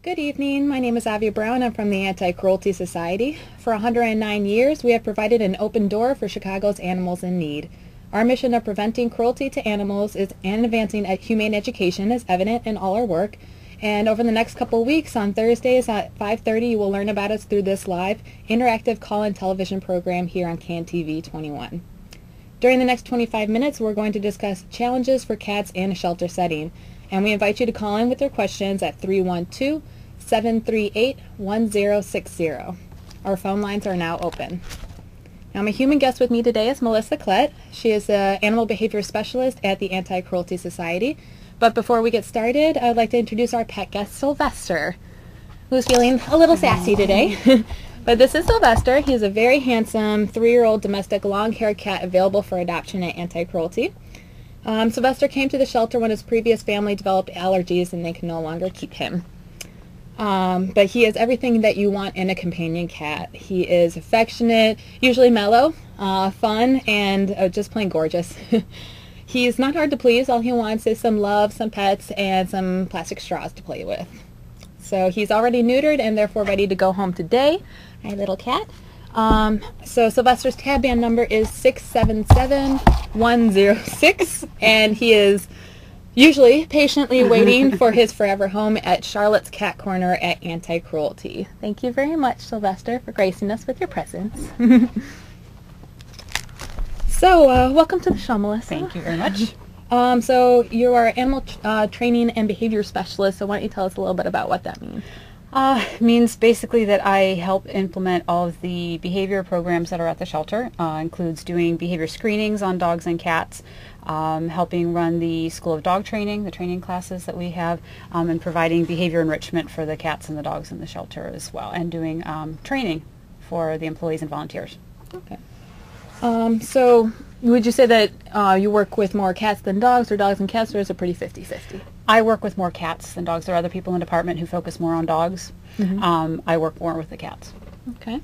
Good evening. My name is Avril Brown. I'm from the Anti-Cruelty Society. For 109 years, we have provided an open door for Chicago's animals in need. Our mission of preventing cruelty to animals and advancing humane education is evident in all our work. And over the next couple weeks, on Thursdays at 5:30, you will learn about us through this live, interactive call-in television program here on TV21. During the next 25 minutes, we're going to discuss challenges for cats in a shelter setting. And we invite you to call in with your questions at 312-738-1060. Our phone lines are now open. Now, my human guest with me today is Melissa Klett. She is the Animal Behavior Specialist at the Anti-Cruelty Society. But before we get started, I would like to introduce our pet guest, Sylvester, who's feeling a little sassy today. But this is Sylvester. He is a very handsome 3-year-old domestic long-haired cat available for adoption at Anti-Cruelty. Sylvester came to the shelter when his previous family developed allergies and they can no longer keep him. But he is everything that you want in a companion cat. He is affectionate, usually mellow, fun, and just plain gorgeous. He's not hard to please. All he wants is some love, some pets, and some plastic straws to play with. So he's already neutered and therefore ready to go home today. Our little cat. So Sylvester's tab band number is 677106, and he is usually patiently waiting for his forever home at Charlotte's Cat Corner at Anti-Cruelty. Thank you very much, Sylvester, for gracing us with your presence. So, welcome to the show, Melissa. Thank you very much. So you are animal training and behavior specialist, so why don't you tell us a little bit about what that means? Means basically that I help implement all of the behavior programs that are at the shelter. Includes doing behavior screenings on dogs and cats, helping run the School of Dog Training, the training classes that we have, and providing behavior enrichment for the cats and the dogs in the shelter as well, and doing training for the employees and volunteers. Okay. So would you say that you work with more cats than dogs, or dogs and cats, or is it pretty 50-50? I work with more cats than dogs. There are other people in the department who focus more on dogs. Mm-hmm. I work more with the cats. Okay.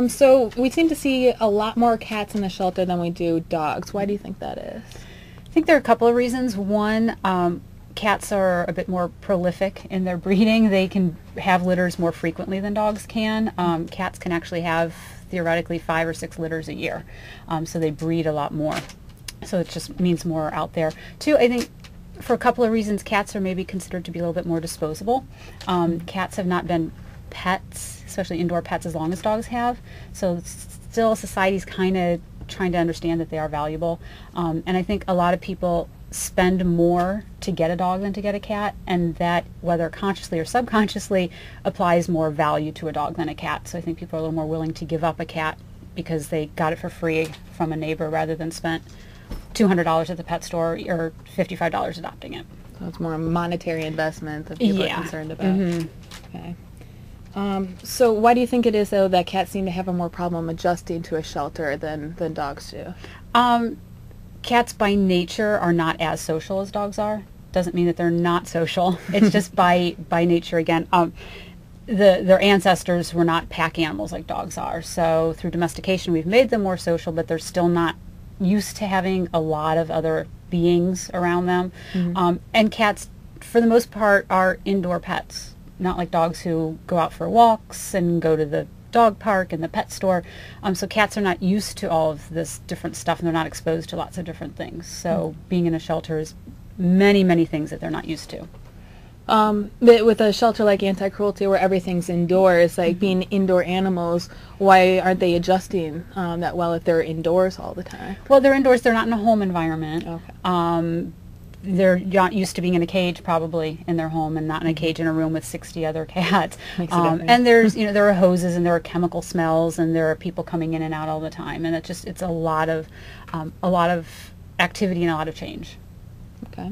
So we seem to see a lot more cats in the shelter than we do dogs. Why do you think that is? I think there are a couple of reasons. One, cats are a bit more prolific in their breeding. They can have litters more frequently than dogs can. Cats can actually have theoretically 5 or 6 litters a year, so they breed a lot more. So it just means more out there. Two, I think for a couple of reasons, cats are maybe considered to be a little bit more disposable. Cats have not been pets, especially indoor pets, as long as dogs have. So still society's kind of trying to understand that they are valuable. And I think a lot of people spend more to get a dog than to get a cat, and that, whether consciously or subconsciously, applies more value to a dog than a cat. So I think people are a little more willing to give up a cat because they got it for free from a neighbor rather than spent $200 at the pet store or $55 adopting it. So it's more a monetary investment that people are concerned about. Mm-hmm. Okay. So why do you think it is, though, that cats seem to have a more problem adjusting to a shelter than dogs do? Cats by nature are not as social as dogs are. Doesn't mean that they're not social. It's just by nature, again. Their ancestors were not pack animals like dogs are. So through domestication, we've made them more social, but they're still not used to having a lot of other beings around them. Mm-hmm. And cats, for the most part, are indoor pets, not like dogs who go out for walks and go to the dog park and the pet store. So cats are not used to all of this different stuff, and they're not exposed to lots of different things. So being in a shelter is many, many things that they're not used to. But with a shelter like Anti-Cruelty where everything's indoors, like being indoor animals, why aren't they adjusting that well if they're indoors all the time? Well, they're indoors. They're not in a home environment. Okay. They're not used to being in a cage, probably, in their home, and not in a cage in a room with 60 other cats. And there's, there are hoses, and there are chemical smells, and there are people coming in and out all the time, and it's a lot of activity and a lot of change. Okay.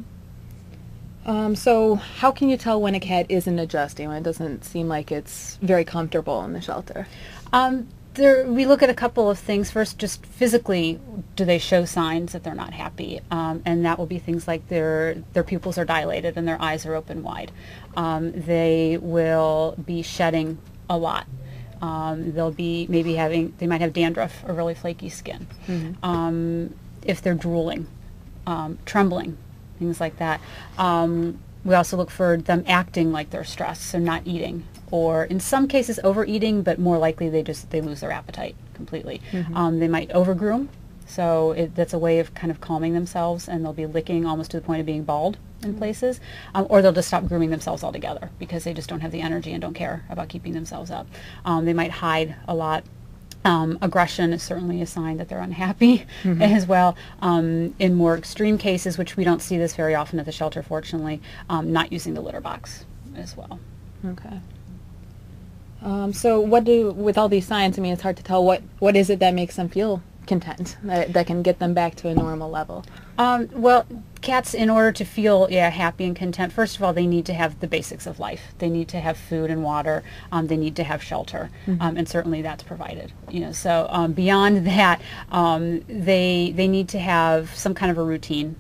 So how can you tell when a cat isn't adjusting, when it doesn't seem like it's very comfortable in the shelter? We look at a couple of things. First, just physically, do they show signs that they're not happy? And that will be things like their pupils are dilated and their eyes are open wide. They will be shedding a lot. They'll be they might have dandruff or really flaky skin. Mm-hmm. If they're drooling, trembling, things like that. We also look for them acting like they're stressed, so not eating, or in some cases overeating, but more likely they lose their appetite completely. They might overgroom, so that's a way of kind of calming themselves, and they'll be licking almost to the point of being bald in places, or they'll just stop grooming themselves altogether because they just don't have the energy and don't care about keeping themselves up. They might hide a lot. Aggression is certainly a sign that they're unhappy as well. In more extreme cases, which we don't see this very often at the shelter, fortunately, not using the litter box as well. Okay. So with all these signs, I mean, it's hard to tell what is it that makes them feel content, that can get them back to a normal level? Well, cats, in order to feel happy and content, first of all, they need to have the basics of life. They need to have food and water. They need to have shelter, and certainly that's provided. So beyond that, they need to have some kind of a routine.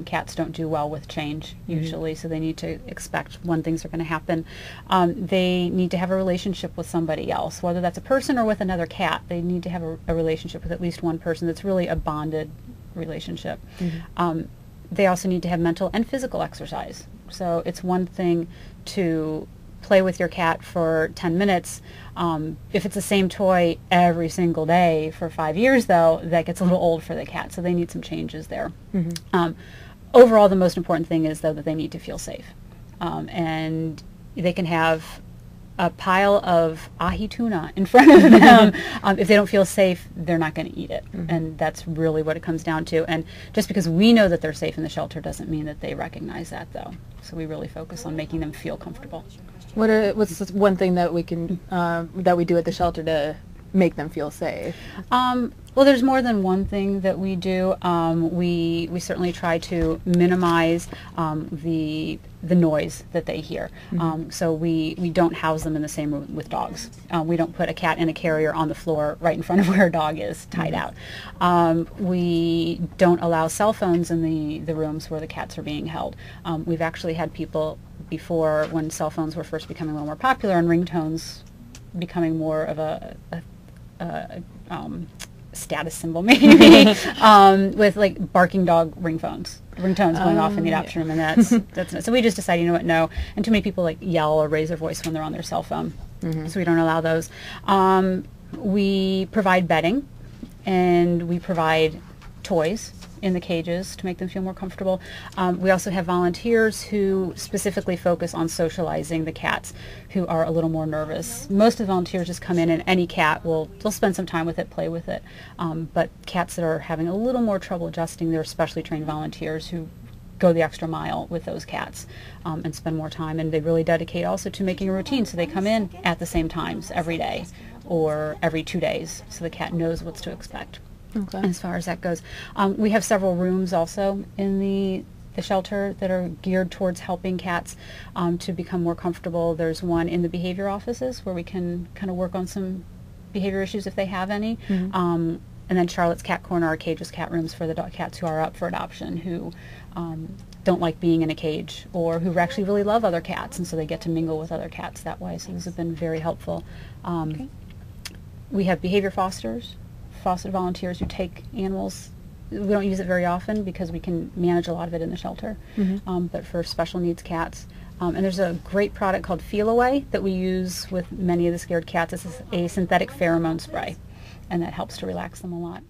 Cats don't do well with change usually, so they need to expect when things are going to happen. They need to have a relationship with somebody else, whether that's a person or with another cat. They need to have a relationship with at least one person that's really a bonded relationship. They also need to have mental and physical exercise. So it's one thing to play with your cat for 10 minutes. If it's the same toy every single day for 5 years, though, that gets a little old for the cat, so they need some changes there. Overall, the most important thing is, though, that they need to feel safe. And they can have a pile of ahi tuna in front of them. If they don't feel safe, they're not going to eat it. And that's really what it comes down to. And just because we know that they're safe in the shelter doesn't mean that they recognize that, though. So we really focus on making them feel comfortable. What's one thing that we can that we do at the shelter to make them feel safe? Well, there's more than one thing that we do. We certainly try to minimize the noise that they hear. So we don't house them in the same room with dogs. We don't put a cat in a carrier on the floor right in front of where a dog is tied out. We don't allow cell phones in the rooms where the cats are being held. We've actually had people before, when cell phones were first becoming a little more popular and ringtones becoming more of a status symbol maybe, with like barking dog ringtones going off in the adoption room, and that's so we just decided, no, and too many people like yell or raise their voice when they're on their cell phone, so we don't allow those. We provide bedding, and we provide toys in the cages to make them feel more comfortable. We also have volunteers who specifically focus on socializing the cats who are a little more nervous. Most of the volunteers just come in, and any cat they'll spend some time with it, play with it. But cats that are having a little more trouble adjusting, they're specially trained volunteers who go the extra mile with those cats and spend more time. And they really dedicate also to making a routine, so they come in at the same times every day or every 2 days, so the cat knows what's to expect. Okay. As far as that goes. We have several rooms also in the shelter that are geared towards helping cats to become more comfortable. There's one in the behavior offices where we can kind of work on some behavior issues if they have any. And then Charlotte's Cat Corner, our cages cat rooms for the cats who are up for adoption, who don't like being in a cage, or who actually really love other cats, and so they get to mingle with other cats that way. So those have been very helpful. We have behavior foster volunteers who take animals. We don't use it very often because we can manage a lot of it in the shelter, but for special needs cats. And there's a great product called Feel Away that we use with many of the scared cats. This is a synthetic pheromone spray, and that helps to relax them a lot.